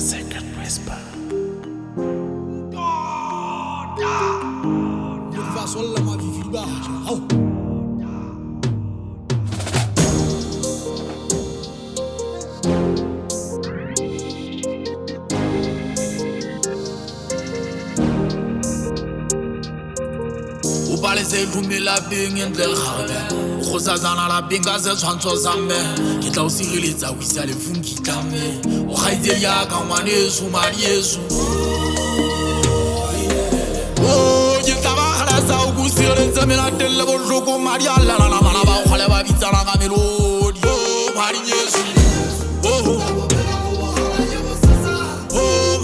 Second whisper. Ba le se dumela beng entle gabe go sa tsana la beng ka se tshwantsho sa mme ke tla o sireletsa o isa le funki tlamme o gaitse ya ka ngwane Yesu mari Yesu o ke tla ba gala sa o go sireletsa mela telle bo joko mari alla la bana ba go le ba bitsana ka melodi o mari Yesu o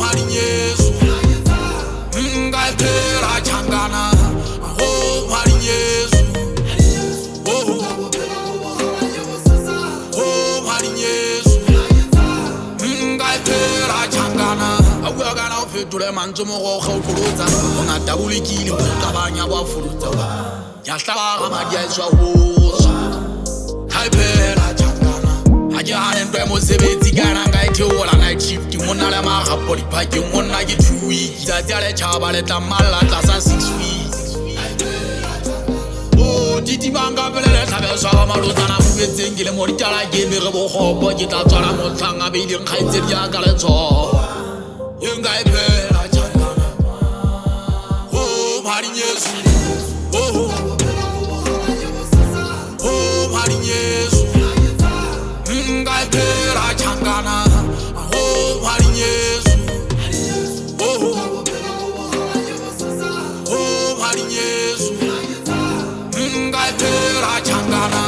mari Yesu ngai tera changana Tule manzo mo go khawtulutsa nga tabulikile go tabanya kwa fulutsa ya hlaba ga madi a tswa ho hai phela tshangana ha ke hane ntwe mo sebetsi kana nga itheola night shift monna le ma ga body pack monna ke 2 weeks tsa tsa le chaba le tamala tsa sa 6 weeks o titi banga pelele tlabe swa malutsana mo betseng ke le mo ditala ke me re bo gopo ke tla tswana mo tlanga be ile khaitse ya ka le tso Yengai phela changana oh mari Yesu oh mari Yesu ngai phela changana oh mari Yesu oh mari Yesu ngai phela changana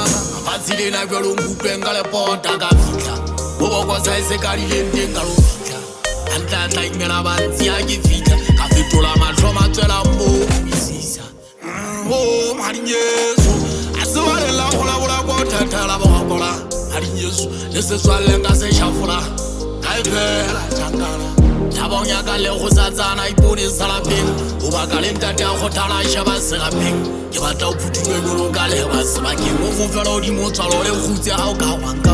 fatsile na bjalo mbupenga le pota ka fitla bo go sa ise ka le ndengalo Anta taimela banzi a ke fitla ka fetola matlhoma tswela mo isisa oh mari Yesu a se wa la gola gola go thatela ba gola mari Yesu le se swale ka se shafula ka phela tshangana thabonya ka le go sa tsana ipone sala peng o ba ka le ntate a go thala shaba se ga peng ke batla o phuthuwe go ka le ba se ba ke mo fofela o di mo tsalo le khutse ha o ka wa ka